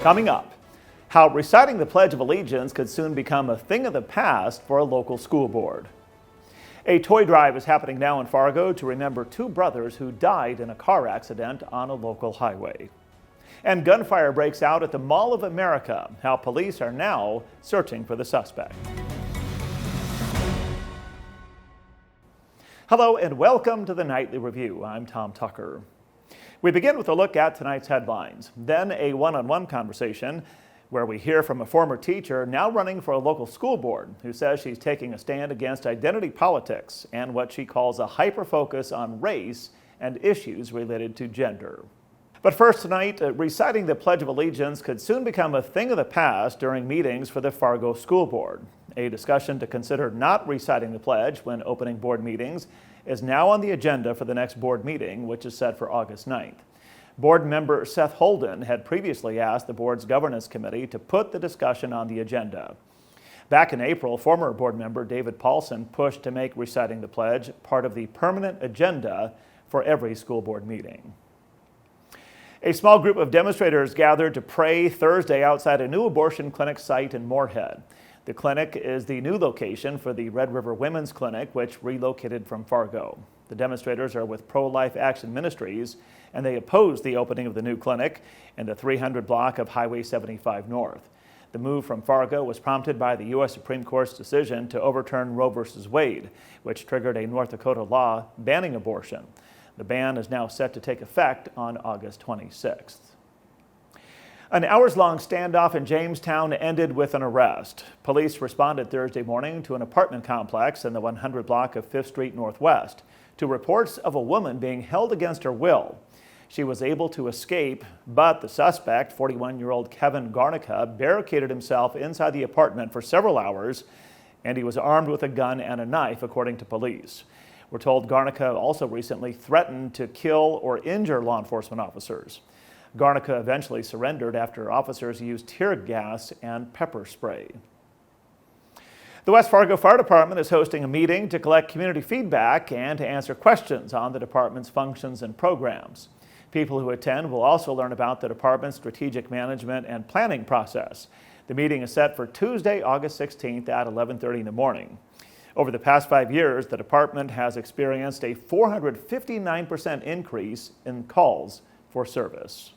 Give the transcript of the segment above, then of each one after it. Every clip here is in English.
Coming up, how reciting the Pledge of Allegiance could soon become a thing of the past for a local school board. A toy drive is happening now in Fargo to remember two brothers who died in a car accident on a local highway. And gunfire breaks out at the Mall of America, how police are now searching for the suspect. Hello and welcome to the Nightly Review. I'm Tom Tucker. We begin with a look at tonight's headlines, then a one-on-one conversation where we hear from a former teacher now running for a local school board who says she's taking a stand against identity politics and what she calls a hyperfocus on race and issues related to gender. But first tonight, reciting the Pledge of Allegiance could soon become a thing of the past during meetings for the Fargo School Board. A discussion to consider not reciting the pledge when opening board meetings is now on the agenda for the next board meeting, which is set for August 9th. Board member Seth Holden had previously asked the board's governance committee to put the discussion on the agenda. Back in April, former board member David Paulson pushed to make reciting the pledge part of the permanent agenda for every school board meeting. A small group of demonstrators gathered to pray Thursday outside a new abortion clinic site in Moorhead. The clinic is the new location for the Red River Women's Clinic, which relocated from Fargo. The demonstrators are with Pro-Life Action Ministries, and they oppose the opening of the new clinic in the 300 block of Highway 75 North. The move from Fargo was prompted by the U.S. Supreme Court's decision to overturn Roe v. Wade, which triggered a North Dakota law banning abortion. The ban is now set to take effect on August 26th. An hours-long standoff in Jamestown ended with an arrest. Police responded Thursday morning to an apartment complex in the 100 block of 5th Street Northwest to reports of a woman being held against her will. She was able to escape, but the suspect, 41-year-old Kevin Garnica, barricaded himself inside the apartment for several hours, and he was armed with a gun and a knife, according to police. We're told Garnica also recently threatened to kill or injure law enforcement officers. Garnica eventually surrendered after officers used tear gas and pepper spray. The West Fargo Fire Department is hosting a meeting to collect community feedback and to answer questions on the department's functions and programs. People who attend will also learn about the department's strategic management and planning process. The meeting is set for Tuesday, August 16th at 11:30 in the morning. Over the past 5 years, the department has experienced a 459% increase in calls for service.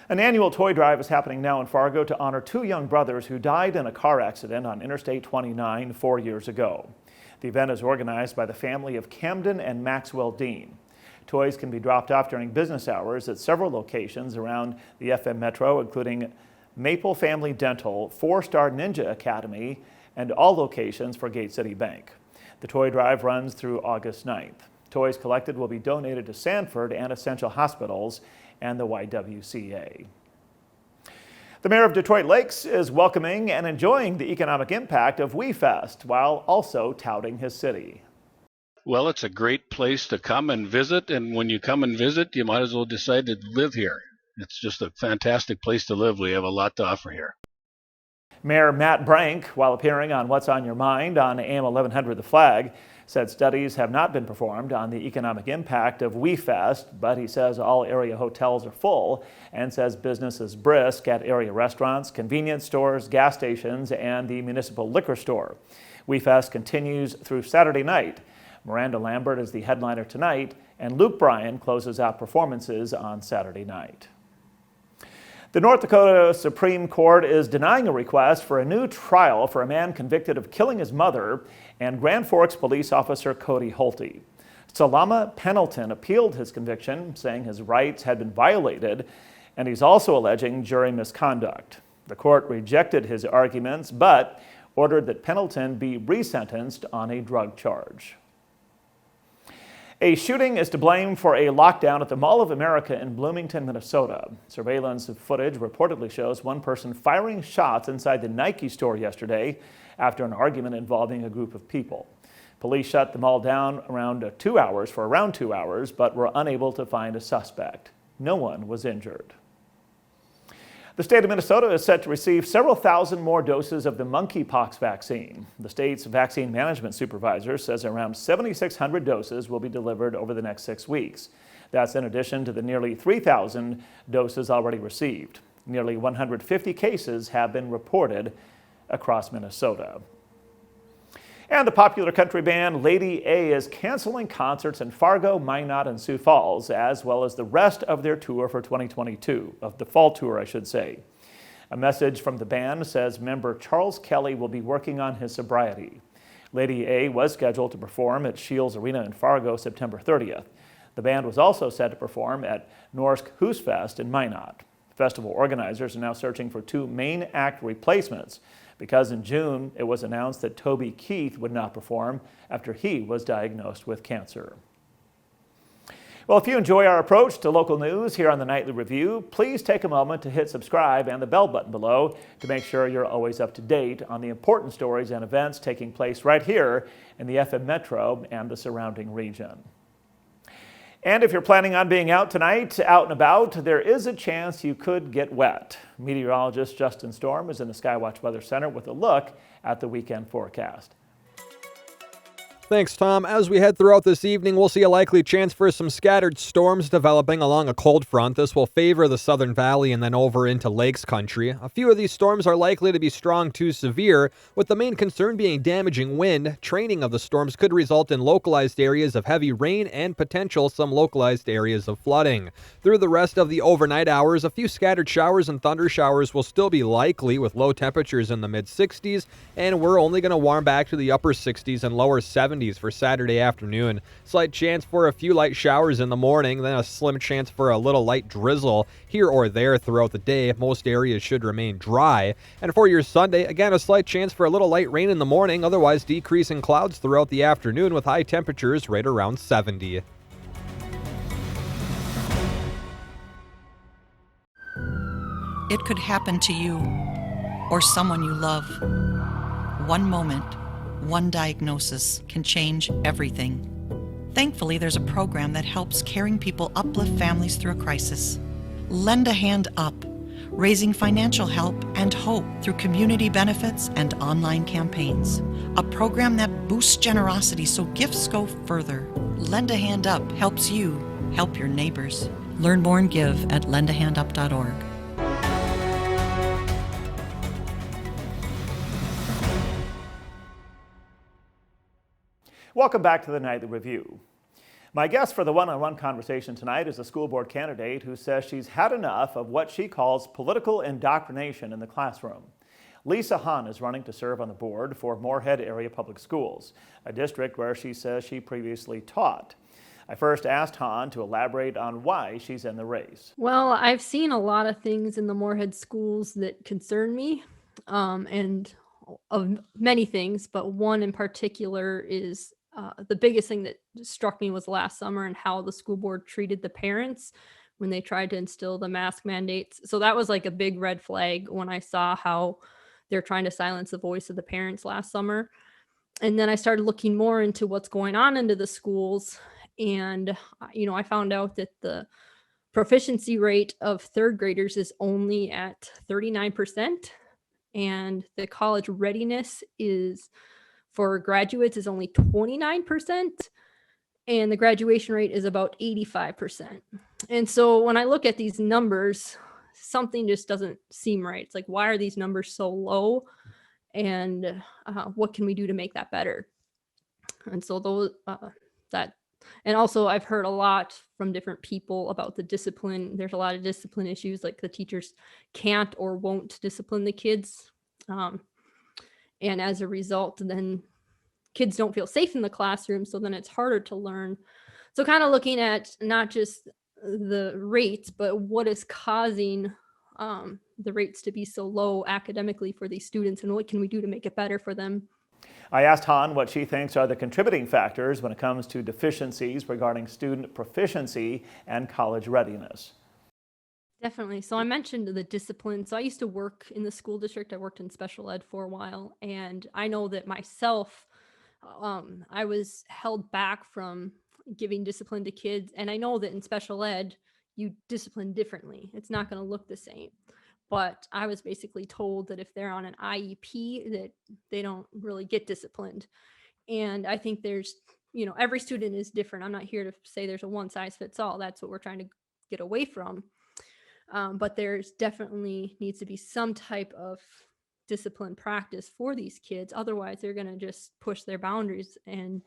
An annual toy drive is happening now in Fargo to honor two young brothers who died in a car accident on Interstate 29 4 years ago. The event is organized by the family of Camden and Maxwell Dean. Toys can be dropped off during business hours at several locations around the FM Metro, including Maple Family Dental, 4-Star Ninja Academy, and all locations for Gate City Bank. The toy drive runs through August 9th. Toys collected will be donated to Sanford and Essential Hospitals and the YWCA. The mayor of Detroit Lakes is welcoming and enjoying the economic impact of WE Fest while also touting his city. Well, it's a great place to come and visit, and when you come and visit, you might as well decide to live here. It's just a fantastic place to live. We have a lot to offer here. Mayor Matt Brank, while appearing on What's on Your Mind on AM 1100 The Flag, said studies have not been performed on the economic impact of WE Fest, but he says all area hotels are full and says business is brisk at area restaurants, convenience stores, gas stations, and the municipal liquor store. WE Fest continues through Saturday night. Miranda Lambert is the headliner tonight, and Luke Bryan closes out performances on Saturday night. The North Dakota Supreme Court is denying a request for a new trial for a man convicted of killing his mother and Grand Forks police officer Cody Holty. Salama Pendleton appealed his conviction, saying his rights had been violated, and he's also alleging jury misconduct. The court rejected his arguments, but ordered that Pendleton be resentenced on a drug charge. A shooting is to blame for a lockdown at the Mall of America in Bloomington, Minnesota. Surveillance footage reportedly shows one person firing shots inside the Nike store yesterday after an argument involving a group of people. Police shut the mall down around 2 hours, but were unable to find a suspect. No one was injured. The state of Minnesota is set to receive several thousand more doses of the monkeypox vaccine. The state's vaccine management supervisor says around 7,600 doses will be delivered over the next 6 weeks. That's in addition to the nearly 3,000 doses already received. Nearly 150 cases have been reported across Minnesota. And the popular country band WDAY is canceling concerts in Fargo, Minot, and Sioux Falls, as well as the rest of their tour for 2022, of the fall tour, I should say. A message from the band says member Charles Kelly will be working on his sobriety. WDAY was scheduled to perform at Shields Arena in Fargo September 30th. The band was also set to perform at Norsk Husfest in Minot. Festival organizers are now searching for 2 main act replacements, because in June it was announced that Toby Keith would not perform after he was diagnosed with cancer. Well, if you enjoy our approach to local news here on the Nightly Review, please take a moment to hit subscribe and the bell button below to make sure you're always up to date on the important stories and events taking place right here in the FM Metro and the surrounding region. And if you're planning on being out tonight, out and about, there is a chance you could get wet. Meteorologist Justin Storm is in the Skywatch Weather Center with a look at the weekend forecast. Thanks, Tom. As we head throughout this evening, we'll see a likely chance for some scattered storms developing along a cold front. This will favor the Southern Valley and then over into Lakes Country. A few of these storms are likely to be strong to severe, with the main concern being damaging wind. Training of the storms could result in localized areas of heavy rain and potential some localized areas of flooding. Through the rest of the overnight hours, a few scattered showers and thunder showers will still be likely, with low temperatures in the mid-60s, and we're only going to warm back to the upper 60s and lower 70s for Saturday afternoon. Slight chance for a few light showers in the morning, then a slim chance for a little light drizzle here or there throughout the day. Most areas should remain dry. And for your Sunday, again, a slight chance for a little light rain in the morning, otherwise decreasing clouds throughout the afternoon with high temperatures right around 70. It could happen to you or someone you love. One moment, one diagnosis can change everything. Thankfully, there's a program that helps caring people uplift families through a crisis. Lend a Hand Up, raising financial help and hope through community benefits and online campaigns. A program that boosts generosity so gifts go further. Lend a Hand Up helps you help your neighbors. Learn more and give at lendahandup.org. Welcome back to the Nightly Review. My guest for the one-on-one conversation tonight is a school board candidate who says she's had enough of what she calls political indoctrination in the classroom. Lisa Hahn is running to serve on the board for Moorhead Area Public Schools, a district where she says she previously taught. I first asked Hahn to elaborate on why she's in the race. Well, I've seen a lot of things in the Moorhead schools that concern me, and of many things, but one in particular is the biggest thing that struck me was last summer and how the school board treated the parents when they tried to instill the mask mandates. So that was like a big red flag when I saw how they're trying to silence the voice of the parents last summer. And then I started looking more into what's going on into the schools. And, I found out that the proficiency rate of third graders is only at 39%. And the college readiness is for graduates is only 29%, and the graduation rate is about 85%. And so when I look at these numbers, something just doesn't seem right. It's like, why are these numbers so low? And what can we do to make that better? And so and also I've heard a lot from different people about the discipline. There's a lot of discipline issues, like the teachers can't or won't discipline the kids. And as a result, then kids don't feel safe in the classroom. So then it's harder to learn. So kind of looking at not just the rates, but what is causing the rates to be so low academically for these students, and what can we do to make it better for them? I asked Hahn what she thinks are the contributing factors when it comes to deficiencies regarding student proficiency and college readiness. Definitely. So I mentioned the discipline. So I used to work in the school district. I worked in special ed for a while, and I know that myself, I was held back from giving discipline to kids. And I know that in special ed, you discipline differently. It's not going to look the same. But I was basically told that if they're on an IEP, that they don't really get disciplined. And I think there's, every student is different. I'm not here to say there's a one size fits all. That's what we're trying to get away from. But there's definitely needs to be some type of discipline practice for these kids. Otherwise, they're going to just push their boundaries. And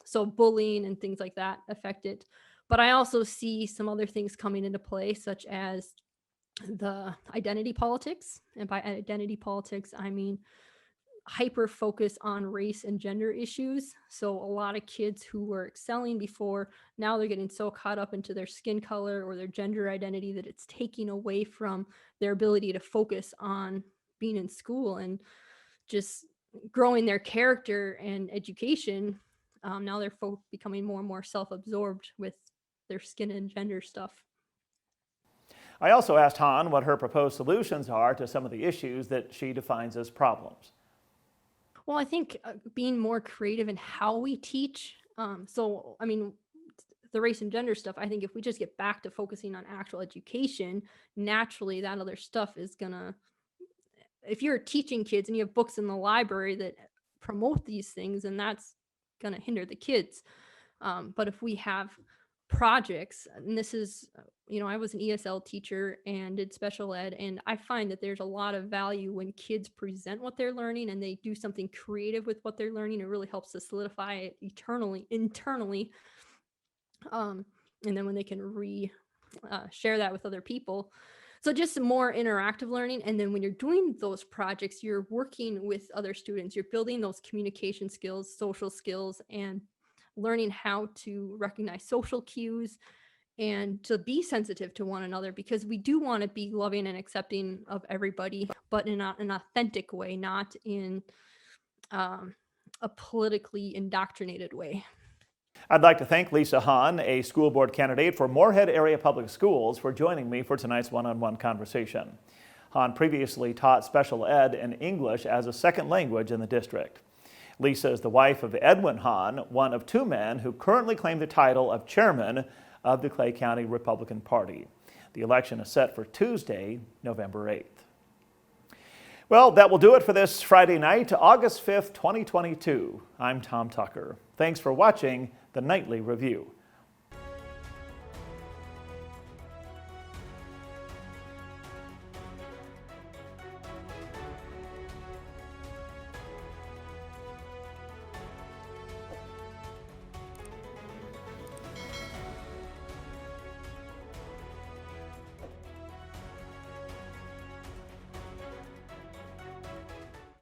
so bullying and things like that affect it. But I also see some other things coming into play, such as the identity politics. And by identity politics, I mean hyper focus on race and gender issues. So a lot of kids who were excelling before, now they're getting so caught up into their skin color or their gender identity that it's taking away from their ability to focus on being in school and just growing their character and education. Now they're becoming more and more self-absorbed with their skin and gender stuff. I also asked Hahn what her proposed solutions are to some of the issues that she defines as problems. Well, I think being more creative in how we teach. So, I mean, the race and gender stuff, I think if we just get back to focusing on actual education, naturally that other stuff is gonna, if you're teaching kids and you have books in the library that promote these things, and that's gonna hinder the kids. But if we have projects, and this is, I was an ESL teacher and did special ed, and I find that there's a lot of value when kids present what they're learning and they do something creative with what they're learning. It really helps to solidify it internally. And then when they can share that with other people. So just more interactive learning. And then when you're doing those projects, you're working with other students, you're building those communication skills, social skills, and learning how to recognize social cues and to be sensitive to one another, because we do want to be loving and accepting of everybody, but in an authentic way, not in a politically indoctrinated way. I'd like to thank Lisa Hahn, a school board candidate for Moorhead Area Public Schools, for joining me for tonight's one-on-one conversation. Hahn previously taught special ed and English as a second language in the district. Lisa is the wife of Edwin Hahn, one of two men who currently claim the title of chairman of the Clay County Republican Party. The election is set for Tuesday, November 8th. Well, that will do it for this Friday night, August 5th, 2022. I'm Tom Tucker. Thanks for watching the Nightly Review.